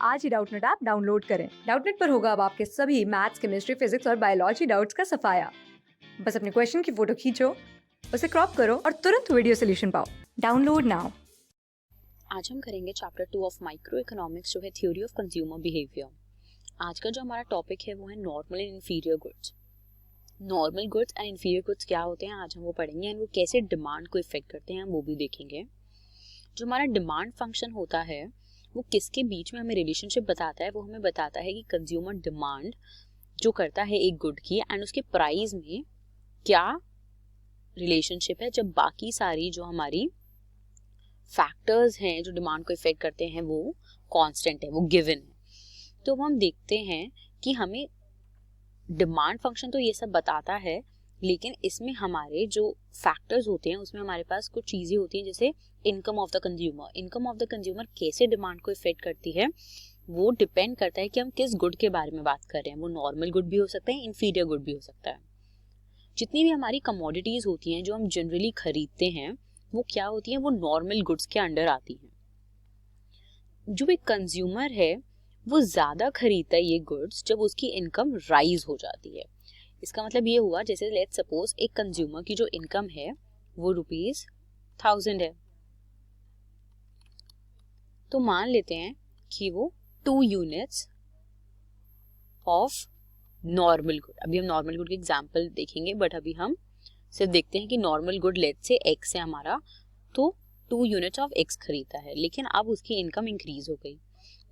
आज ही Doubtnut app download करें। Doubtnut पर होगा अब आपके सभी मैथ्स, केमिस्ट्री, फिजिक्स और बायोलॉजी डाउट्स का सफाया। बस अपने क्वेश्चन की फोटो खींचो, उसे क्रॉप करो और तुरंत वीडियो सोल्यूशन पाओ। Download now. आज हम करेंगे चैप्टर 2 ऑफ माइक्रो इकोनॉमिक्स जो है थ्योरी ऑफ कंज्यूमर बिहेवियर। आज का जो हमारा टॉपिक है वो है normal and inferior goods. Normal goods and inferior goods क्या होते हैं आज हम वो पढ़ेंगे एंड वो कैसे डिमांड को इफेक्ट करते हैं हम वो भी देखेंगे। जो हमारा डिमांड फंक्शन होता है वो किसके बीच में हमें रिलेशनशिप बताता है, वो हमें बताता है कि कंज्यूमर डिमांड जो करता है एक गुड की एंड उसके प्राइस में क्या रिलेशनशिप है जब बाकी सारी जो हमारी फैक्टर्स हैं जो डिमांड को इफेक्ट करते हैं वो कांस्टेंट है, वो गिवन है। तो हम देखते हैं कि हमें डिमांड फंक्शन तो ये सब बताता है, लेकिन इसमें हमारे जो फैक्टर्स होते हैं उसमें हमारे पास कुछ चीज़ें होती हैं जैसे income of the consumer. Income of the consumer कैसे डिमांड को इफेक्ट करती है वो डिपेंड करता है कि हम किस गुड के बारे में बात कर रहे हैं। वो नॉर्मल गुड भी हो सकता है, इन्फीरियर गुड भी हो सकता है। जितनी भी हमारी कमोडिटीज होती हैं जो हम जनरली खरीदते हैं वो क्या होती हैं, वो नॉर्मल गुड्स के अंडर आती हैं। जो एक कंज्यूमर है वो ज्यादा खरीदता है ये गुड्स जब उसकी इनकम राइज हो जाती है। इसका मतलब ये हुआ जैसे लेट्स सपोज एक कंज्यूमर की जो इनकम है वो ₹1000 है, तो मान लेते हैं कि वो 2 यूनिट्स ऑफ नॉर्मल गुड, अभी हम नॉर्मल गुड के एग्जाम्पल देखेंगे बट अभी हम सिर्फ देखते हैं कि normal good let's say x है हमारा, तो 2 यूनिट्स ऑफ एक्स खरीदा है, लेकिन अब उसकी इनकम इंक्रीज हो गई,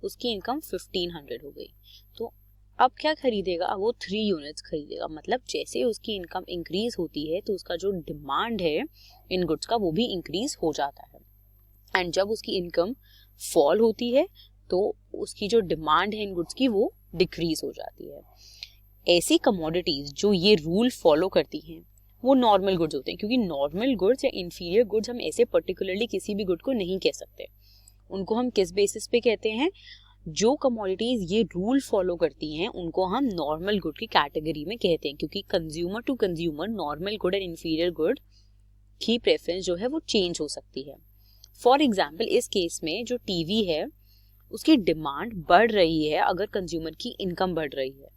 उसकी इनकम 1500 हो गई। तो अब क्या खरीदेगा, अब वो 3 यूनिट्स खरीदेगा। मतलब जैसे उसकी इनकम इंक्रीज होती है तो उसका जो डिमांड है इन गुड्स का वो भी इंक्रीज हो जाता है। एंड जब उसकी इनकम फॉल होती है तो उसकी जो डिमांड है इन गुड्स की वो डिक्रीज हो जाती है। ऐसी कमोडिटीज जो ये रूल फॉलो करती हैं वो नॉर्मल गुड्स होते हैं, क्योंकि नॉर्मल गुड्स या इंफीरियर गुड्स हम ऐसे पर्टिकुलरली किसी भी गुड को नहीं कह सकते। उनको हम किस बेसिस पे कहते हैं, जो कमोडिटीज ये रूल फॉलो करती हैं उनको हम नॉर्मल गुड की कैटेगरी में कहते हैं, क्योंकि consumer to consumer normal good and inferior good की प्रेफरेंस जो है वो चेंज हो सकती है। फॉर एग्जाम्पल इस केस में जो टीवी है उसकी डिमांड बढ़ रही है अगर कंज्यूमर की इनकम बढ़ रही है,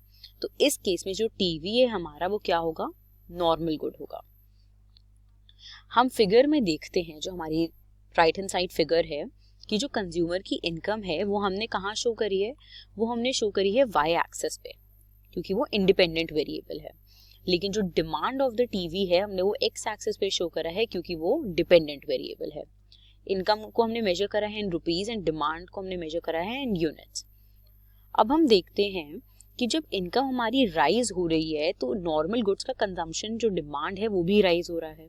तो इस केस में जो टीवी है हमारा वो क्या होगा, नॉर्मल गुड होगा। हम फिगर में देखते हैं जो हमारी राइट हैंड साइड फिगर है कि जो कंज्यूमर की इनकम है वो हमने कहाँ शो करी है, वो हमने शो करी है वाई एक्सेस पे, क्योंकि वो इंडिपेंडेंट वेरिएबल है। लेकिन जो डिमांड ऑफ द टीवी है हमने वो एक्स एक्सेस पे शो करा है क्योंकि वो डिपेंडेंट वेरिएबल है। इनकम को हमने मेजर करा है इन रुपीज एंड डिमांड को हमने मेजर करा है इन यूनिट्स। अब हम देखते हैं कि जब इनकम हमारी राइज हो रही है तो नॉर्मल गुड्स का कंजम्पशन जो डिमांड है वो भी राइज हो रहा है।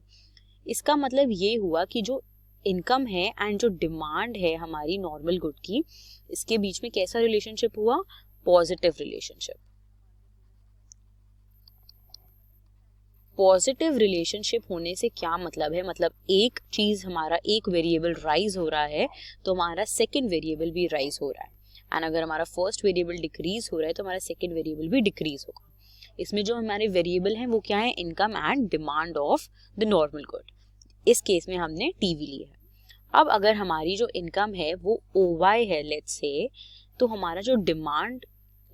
इसका मतलब ये हुआ कि जो इनकम है एंड जो डिमांड है हमारी नॉर्मल गुड की, इसके बीच में कैसा रिलेशनशिप हुआ, पॉजिटिव रिलेशनशिप। पॉजिटिव रिलेशनशिप होने से क्या मतलब है, मतलब एक चीज हमारा एक वेरिएबल राइज हो रहा है तो हमारा सेकेंड वेरिएबल भी राइज हो रहा है, एंड अगर हमारा फर्स्ट वेरिएबल डिक्रीज हो रहा है तो हमारा सेकेंड वेरिएबल भी डिक्रीज होगा। इसमें जो हमारे वेरिएबल हैं वो क्या है, income and demand of the normal good. इस केस में हमने टीवी लिया है। अब अगर हमारी जो इनकम है वो OY है लेट्स से, तो हमारा जो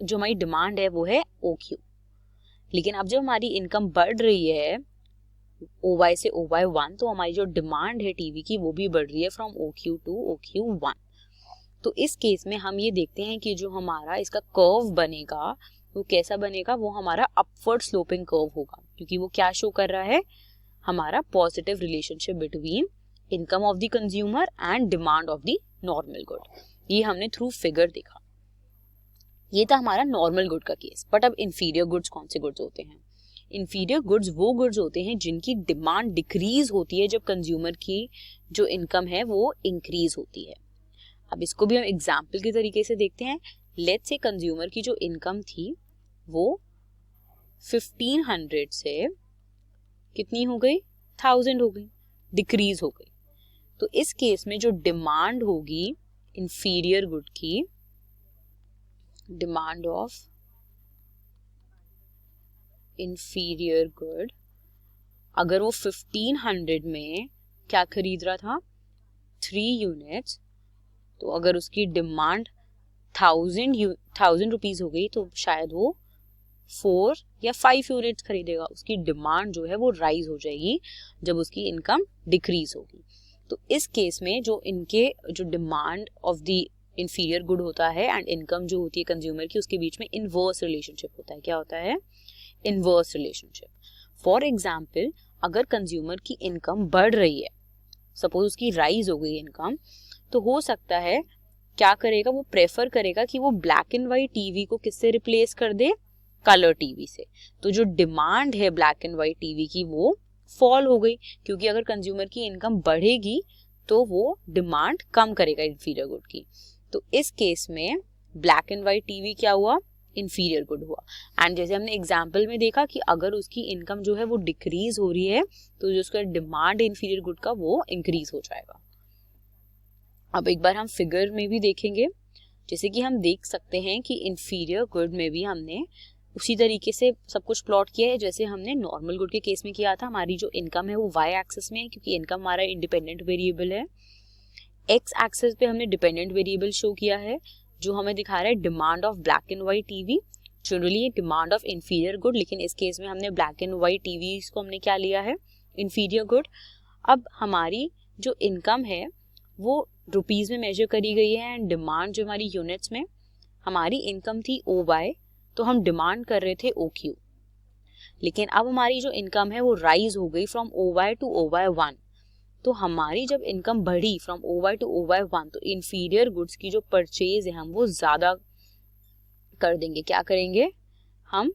हमारी डिमांड है वो है OQ। लेकिन अब जब हमारी इनकम बढ़ रही है OY से OY1 तो हमारी जो डिमांड है टीवी की वो भी बढ़ रही है फ्रॉम OQ टू OQ1। तो इस केस में हम ये देखते हैं कि जो हमारा इसका कर्व बनेगा वो कैसा बनेगा, वो हमारा अपवर्ड स्लोपिंग कर्व होगा, क्योंकि वो क्या शो कर रहा है, हमारा positive relationship between income of the consumer and demand of the normal good. ये हमने थ्रू फिगर देखा। ये था हमारा नॉर्मल गुड का केस। बट अब इंफीरियर गुड्स कौन से गुड्स होते हैं, इंफीरियर गुड्स वो गुड्स होते हैं जिनकी डिमांड डिक्रीज होती है जब कंज्यूमर की जो इनकम है वो इंक्रीज होती है। अब इसको भी हम एग्जाम्पल के तरीके से देखते हैं। लेट्स से कंज्यूमर की जो इनकम थी वो 1500 से कितनी हो गई, 1000 हो गई, डिक्रीज हो गई। तो इस केस में जो डिमांड होगी इंफीरियर गुड की, डिमांड ऑफ इंफीरियर गुड, अगर वो 1500 में क्या खरीद रहा था, 3 यूनिट्स, तो अगर उसकी डिमांड थाउजेंड रुपीज हो गई तो शायद वो 4 या 5 यूनिट्स खरीदेगा। उसकी डिमांड जो है वो राइज हो जाएगी जब उसकी इनकम डिक्रीज होगी। तो इस केस में जो इनके जो demand of the inferior good होता है एंड इनकम जो होती है कंज्यूमर की, उसके बीच में इनवर्स रिलेशनशिप होता है। क्या होता है? Inverse relationship. फॉर एग्जाम्पल, अगर कंज्यूमर की इनकम बढ़ रही है, सपोज उसकी राइज हो गई इनकम, तो हो सकता है क्या करेगा, वो प्रेफर करेगा कि वो ब्लैक एंड व्हाइट टीवी को किससे रिप्लेस कर दे? कलर टीवी से। तो जो डिमांड है ब्लैक एंड व्हाइट टीवी की वो फॉल हो गई, क्योंकि अगर कंज्यूमर की इनकम बढ़ेगी तो वो डिमांड कम करेगा इंफीरियर गुड की। तो इस केस में ब्लैक एंड व्हाइट टीवी क्या हुआ? इंफीरियर गुड हुआ। एंड जैसे हमने एग्जाम्पल में देखा कि अगर उसकी इनकम जो है वो डिक्रीज हो रही है तो जो उसका डिमांड इंफीरियर गुड का वो इंक्रीज हो जाएगा। अब एक बार हम फिगर में भी देखेंगे, जैसे कि हम देख सकते हैं कि इंफीरियर गुड में भी हमने उसी तरीके से सब कुछ प्लॉट किया है जैसे हमने नॉर्मल गुड के केस में किया था। हमारी जो इनकम है वो वाई एक्सिस में है, क्योंकि इनकम हमारा इंडिपेंडेंट वेरिएबल है। एक्स एक्सिस पे हमने डिपेंडेंट वेरिएबल शो किया है जो हमें दिखा रहा है demand of black and white TV. Generally demand of inferior good, लेकिन इस केस में हमने ब्लैक एंड व्हाइट टीवी को हमने क्या लिया है? Inferior good. अब हमारी जो इनकम है वो रुपीज में मेजर करी गई है एंड डिमांड जो हमारी यूनिट्स में, हमारी इनकम थी ओ वाई, तो हम डिमांड कर रहे थे ओ क्यू। लेकिन अब हमारी जो इनकम है वो राइज हो गई from O Y to O Y 1। तो हमारी जब इनकम बढ़ी from O Y to O Y 1 तो इंफीरियर गुड्स की जो परचेज है हम वो ज्यादा कर देंगे। क्या करेंगे हम?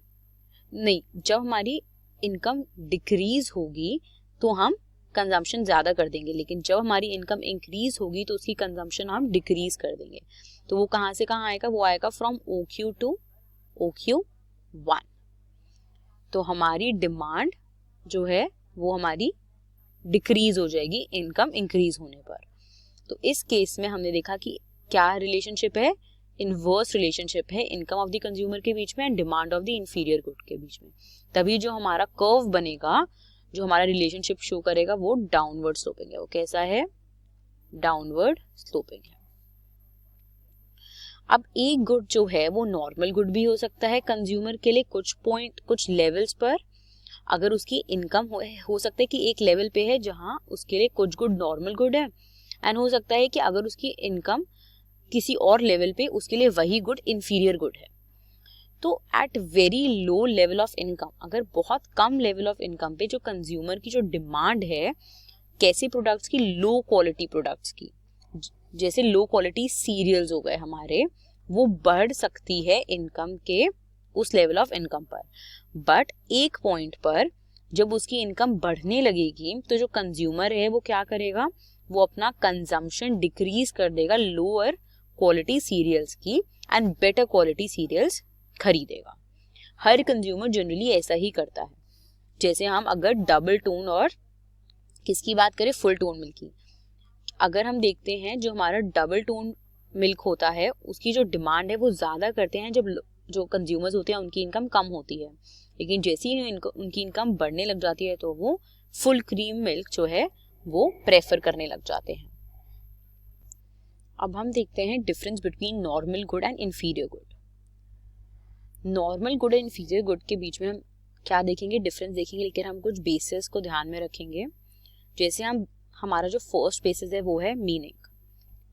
नहीं, जब हमारी इनकम डिक्रीज होगी तो हम कंजम्पशन ज्यादा कर देंगे, लेकिन जब हमारी इनकम इंक्रीज होगी तो उसकी कंजम्पशन हम डिक्रीज कर देंगे। तो वो कहाँ से कहाँ आएगा? वो आएगा from O Q to O Q 1। तो हमारी डिमांड जो है वो हमारी डिक्रीज हो जाएगी इनकम इंक्रीज होने पर। तो इस केस में हमने देखा कि क्या रिलेशनशिप है? इनवर्स रिलेशनशिप है इनकम ऑफ द कंज्यूमर के बीच में and demand of the inferior good के बीच में। तभी जो हमारा कर्व बनेगा, जो हमारा रिलेशनशिप शो करेगा वो डाउनवर्ड स्लोपिंग है। वो कैसा है? डाउनवर्ड स्लोपिंग है। अब एक गुड जो है वो नॉर्मल गुड भी हो सकता है कंज्यूमर के लिए कुछ लेवल्स पर। अगर उसकी इनकम हो सकता है कि एक लेवल पे है जहां उसके लिए कुछ गुड नॉर्मल गुड है, एंड हो सकता है कि अगर उसकी इनकम किसी और लेवल पे उसके लिए वही गुड इंफीरियर गुड है। तो at very low level of income, अगर बहुत कम लेवल ऑफ इनकम पे जो कंज्यूमर की जो डिमांड है कैसे प्रोडक्ट्स की? लो क्वालिटी प्रोडक्ट्स की, जैसे लो क्वालिटी सीरियल्स हो गए हमारे, वो बढ़ सकती है इनकम के उस लेवल ऑफ इनकम पर। बट एक पॉइंट पर जब उसकी इनकम बढ़ने लगेगी तो जो कंज्यूमर है वो क्या करेगा? वो अपना कंजम्पशन डिक्रीज कर देगा लोअर क्वालिटी सीरियल्स की एंड बेटर क्वालिटी सीरियल्स खरीदेगा। हर कंज्यूमर जनरली ऐसा ही करता है। जैसे हम अगर डबल टोन और किसकी बात करें, फुल टोन मिल्क की, अगर हम देखते हैं जो हमारा डबल टोन मिल्क होता है उसकी जो डिमांड है वो ज्यादा करते हैं जब जो कंज्यूमर्स होते हैं उनकी इनकम कम होती है, लेकिन जैसे ही उनकी इनकम बढ़ने लग जाती है तो वो फुल क्रीम मिल्क जो है वो प्रेफर करने लग जाते हैं। अब हम देखते हैं difference between normal good and inferior good. Normal good और इंफीरियर गुड के बीच में हम क्या देखेंगे? डिफरेंस देखेंगे, लेकिन हम कुछ बेसिस को ध्यान में रखेंगे। जैसे हमारा जो फर्स्ट बेसिस है वो है मीनिंग।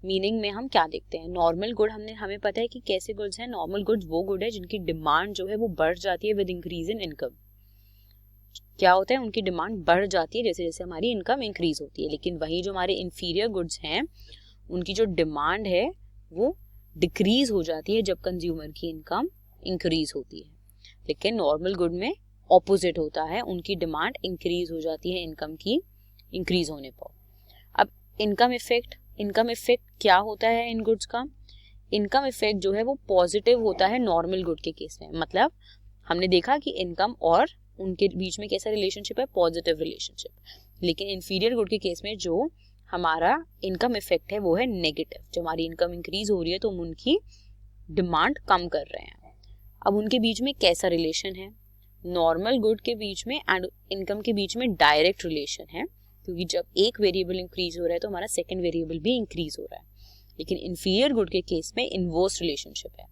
मीनिंग में हम क्या देखते हैं? नॉर्मल गुड हमें पता है कि कैसे गुड्स हैं। नॉर्मल गुड्स वो गुड है जिनकी डिमांड जो है वो बढ़ जाती है विद इंक्रीज इन इनकम। क्या होता है? उनकी डिमांड बढ़ जाती है जैसे जैसे हमारी इनकम इंक्रीज होती है। लेकिन वही जो हमारे इंफीरियर गुड्स हैं उनकी जो डिमांड है वो डिक्रीज हो जाती है जब कंज्यूमर की इनकम इंक्रीज होती है। लेकिन नॉर्मल गुड में ऑपोजिट होता है, उनकी डिमांड इंक्रीज हो जाती है इनकम की इंक्रीज होने पर। अब इनकम इफेक्ट क्या होता है इन गुड्स का? इनकम इफेक्ट जो है वो पॉजिटिव होता है नॉर्मल गुड के केस में। मतलब हमने देखा कि इनकम और उनके बीच में कैसा रिलेशनशिप है? Positive relationship. लेकिन इंफीरियर गुड के केस में जो हमारा इनकम इफेक्ट है वो है नेगेटिव। जब हमारी इनकम इंक्रीज हो रही है तो हम उनकी डिमांड कम कर रहे हैं। अब उनके बीच में कैसा रिलेशन है? नॉर्मल गुड के बीच में एंड इनकम के बीच में डायरेक्ट रिलेशन है, क्योंकि जब एक वेरिएबल इंक्रीज हो रहा है तो हमारा सेकंड वेरिएबल भी इंक्रीज हो रहा है। लेकिन इन्फीरियर गुड के केस में इनवर्स रिलेशनशिप है।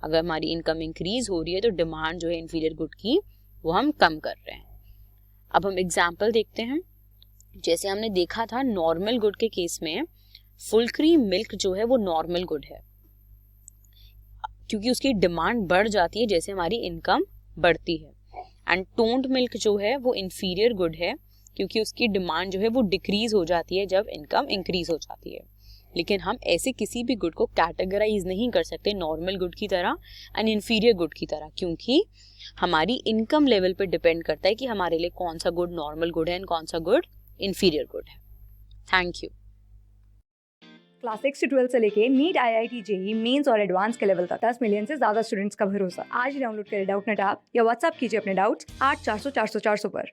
अगर हमारी इनकम इंक्रीज हो रही है तो डिमांड जो है इन्फीरियर गुड की वो हम कम कर रहे हैं। अब हम एग्जाम्पल देखते हैं। जैसे हमने देखा था नॉर्मल गुड के केस में फुल क्रीम मिल्क जो है वो नॉर्मल गुड है, क्योंकि उसकी डिमांड बढ़ जाती है जैसे हमारी इनकम बढ़ती है। एंड टोन्ड मिल्क जो है वो इन्फीरियर गुड है, क्योंकि उसकी डिमांड जो है वो डिक्रीज हो जाती है जब इनकम इंक्रीज हो जाती है। लेकिन हम ऐसे किसी भी गुड को कैटेगराइज नहीं कर सकते नॉर्मल गुड की तरह एंड इन्फीरियर गुड की तरह, क्योंकि हमारी इनकम लेवल पे डिपेंड करता है कि हमारे लिए कौन सा गुड नॉर्मल गुड है एंड कौन सा गुड इन्फीरियर गुड है। Thank you. क्लास 6 से 12 से लेके नीट, IIT, JEE मेंस और एडवांस के लेवल तक 10 मिलियन से ज्यादा स्टूडेंट्स का भरोसा। आज ही डाउनलोड करें डाउटनेट ऐप या व्हाट्सएप कीजिए अपने डाउट्स 8400 400 400 पर।